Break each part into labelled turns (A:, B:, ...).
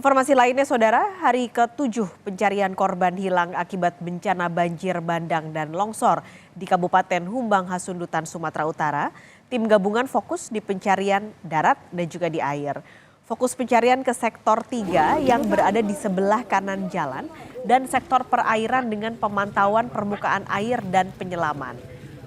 A: Informasi lainnya saudara, hari ke-7 pencarian korban hilang akibat bencana banjir bandang dan longsor di Kabupaten Humbang Hasundutan, Sumatera Utara. Tim gabungan fokus di pencarian darat dan juga di air. Fokus pencarian ke sektor 3 yang berada di sebelah kanan jalan dan sektor perairan dengan pemantauan permukaan air dan penyelaman.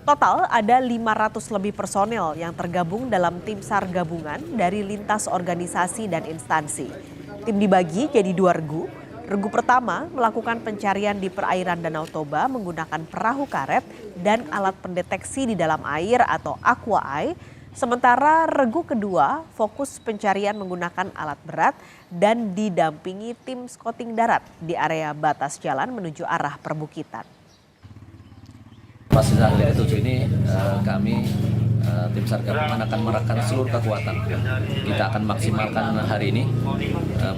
A: Total ada 500 lebih personel yang tergabung dalam tim SAR gabungan dari lintas organisasi dan instansi. Tim dibagi jadi 2 regu. Regu pertama melakukan pencarian di perairan Danau Toba menggunakan perahu karet dan alat pendeteksi di dalam air atau aqua eye. Sementara regu kedua fokus pencarian menggunakan alat berat dan didampingi tim scouting darat di area batas jalan menuju arah perbukitan.
B: Pas hari ke-7 ini kami tim SAR gabungan akan mengerahkan seluruh kekuatan. Kita akan maksimalkan hari ini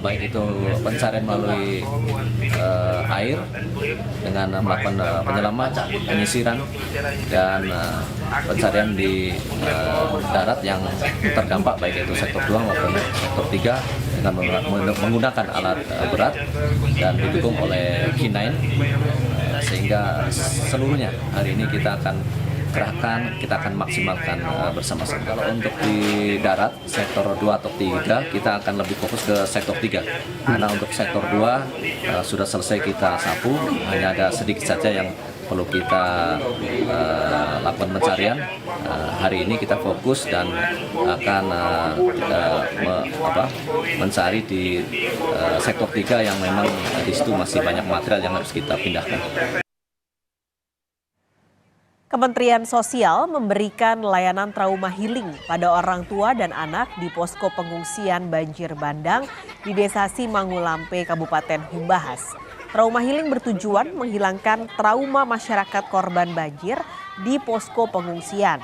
B: baik itu pencarian melalui air dengan melakukan penyelaman, penyisiran dan pencarian di darat yang terdampak baik itu sektor 2 maupun sektor 3 dengan menggunakan alat berat dan didukung oleh K9 sehingga seluruhnya hari ini kita akan kerahkan, kita akan maksimalkan bersama-sama. Kalau untuk di darat, sektor 2 atau 3, kita akan lebih fokus ke sektor 3. Karena untuk sektor 2 sudah selesai kita sapu, hanya ada sedikit saja yang perlu kita lakukan pencarian. Hari ini kita fokus dan akan mencari di sektor 3 yang memang di situ masih banyak material yang harus kita pindahkan.
A: Kementerian Sosial memberikan layanan trauma healing pada orang tua dan anak di posko pengungsian banjir bandang di Desa Simangulampe, Kabupaten Humbahas. Trauma healing bertujuan menghilangkan trauma masyarakat korban banjir di posko pengungsian.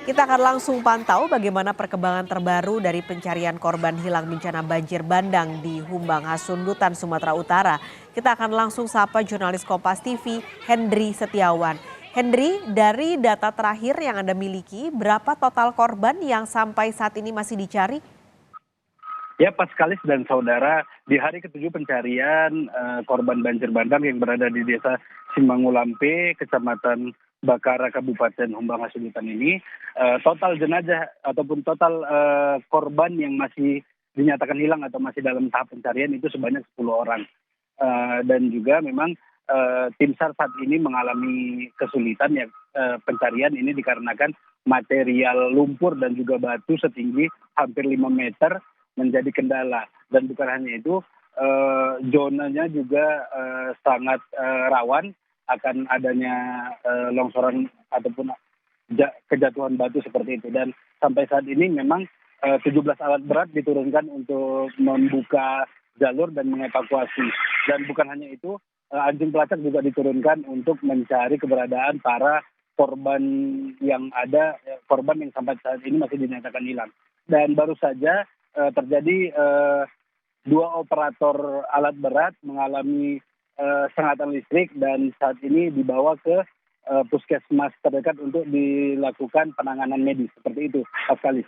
A: Kita akan langsung pantau bagaimana perkembangan terbaru dari pencarian korban hilang bencana banjir bandang di Humbang Hasundutan, Sumatera Utara. Kita akan langsung sapa jurnalis Kompas TV, Hendry Setiawan. Hendry, dari data terakhir yang Anda miliki, berapa total korban yang sampai saat ini masih dicari?
C: Ya, Paskalis dan saudara, di hari ke-7 pencarian korban banjir bandang yang berada di Desa Simangulampe, Kecamatan Bakara, Kabupaten Humbang Hasundutan ini, total jenazah ataupun total korban yang masih dinyatakan hilang atau masih dalam tahap pencarian itu sebanyak 10 orang. Dan juga memang tim SAR saat ini mengalami kesulitan ya, pencarian ini dikarenakan material lumpur dan juga batu setinggi hampir 5 meter menjadi kendala. Dan bukan hanya itu, zonanya juga sangat rawan akan adanya longsoran ataupun kejatuhan batu seperti itu. Dan sampai saat ini memang 17 alat berat diturunkan untuk membuka jalur dan mengevakuasi. Dan bukan hanya itu, anjing pelacak juga diturunkan untuk mencari keberadaan para korban yang ada, korban yang sampai saat ini masih dinyatakan hilang. Dan baru saja terjadi 2 operator alat berat mengalami sengatan listrik dan saat ini dibawa ke puskesmas terdekat untuk dilakukan penanganan medis. Seperti itu, Paskalis.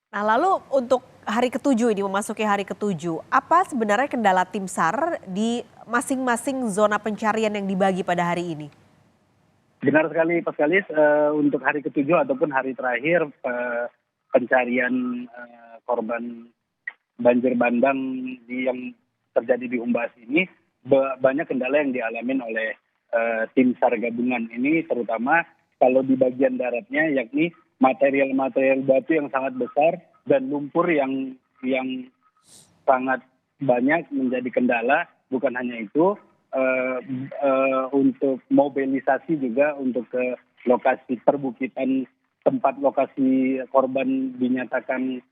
A: Nah, lalu untuk hari ke-7 ini, memasuki hari ke-7, apa sebenarnya kendala tim SAR di masing-masing zona pencarian yang dibagi pada hari ini?
C: Benar sekali, Paskalis. Untuk hari ke-7 ataupun hari terakhir pencarian korban banjir bandang yang terjadi di Humbahas ini, banyak kendala yang dialami oleh tim SAR gabungan ini, terutama kalau di bagian daratnya, yakni material-material batu yang sangat besar dan lumpur yang sangat banyak menjadi kendala. Bukan hanya itu, untuk mobilisasi juga untuk ke lokasi perbukitan tempat lokasi korban dinyatakan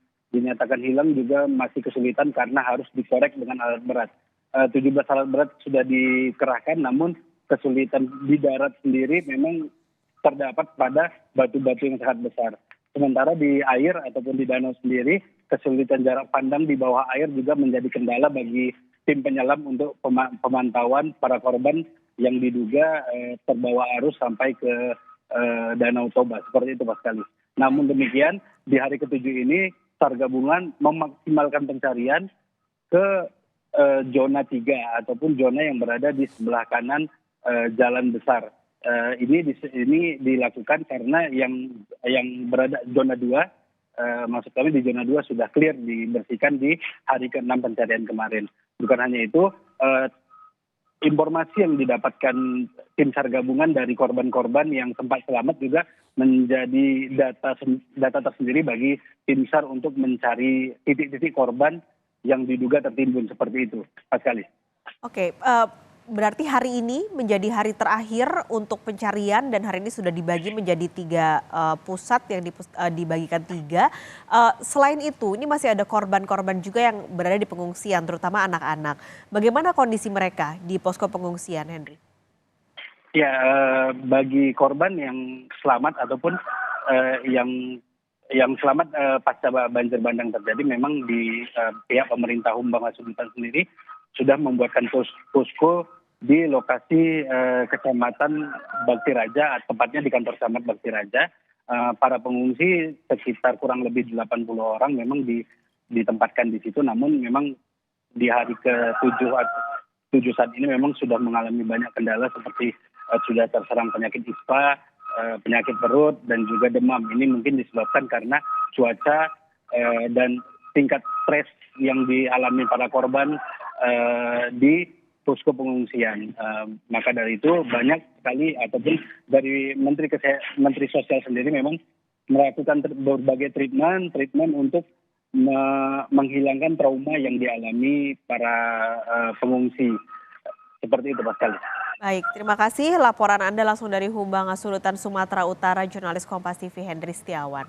C: hilang juga masih kesulitan karena harus dikorek dengan alat berat. 17 alat berat sudah dikerahkan, namun kesulitan di darat sendiri memang terdapat pada batu-batu yang sangat besar. Sementara di air ataupun di danau sendiri, kesulitan jarak pandang di bawah air juga menjadi kendala bagi tim penyelam untuk pemantauan para korban yang diduga terbawa arus sampai ke Danau Toba. Seperti itu, Paskalis. Namun demikian, di hari ketujuh ini SAR gabungan memaksimalkan pencarian ke zona 3 ataupun zona yang berada di sebelah kanan jalan besar. Ini dilakukan karena yang berada zona 2, maksud kami di zona 2 sudah clear dibersihkan di hari ke-6 pencarian kemarin. Bukan hanya itu, informasi yang didapatkan tim SAR gabungan dari korban-korban yang sempat selamat juga menjadi data tersendiri bagi tim SAR untuk mencari titik-titik korban yang diduga tertimbun seperti itu, Pascalis.
A: Oke, berarti hari ini menjadi hari terakhir untuk pencarian dan hari ini sudah dibagi menjadi 3 pusat yang dibagikan 3. Selain itu, ini masih ada korban-korban juga yang berada di pengungsian, terutama anak-anak. Bagaimana kondisi mereka di posko pengungsian, Henry?
C: Ya, bagi korban yang selamat ataupun yang selamat pasca banjir bandang terjadi, memang di pihak pemerintah Humbang Hasundutan sendiri sudah membuatkan posko di lokasi Kecamatan Bakti Raja, tepatnya di kantor camat Bakti Raja. Para pengungsi sekitar kurang lebih 80 orang memang ditempatkan di situ, namun memang di hari ke-7 saat ini memang sudah mengalami banyak kendala seperti sudah terserang penyakit ispa, penyakit perut, dan juga demam. Ini mungkin disebabkan karena cuaca dan tingkat stres yang dialami para korban di posko pengungsian. Maka dari itu banyak sekali ataupun dari Menteri Sosial sendiri memang melakukan berbagai treatment untuk menghilangkan trauma yang dialami para pengungsi. Seperti itu, Pascal.
A: Baik, terima kasih. Laporan Anda langsung dari Humbang Hasundutan, Sumatera Utara, jurnalis Kompas TV Hendri Setiawan.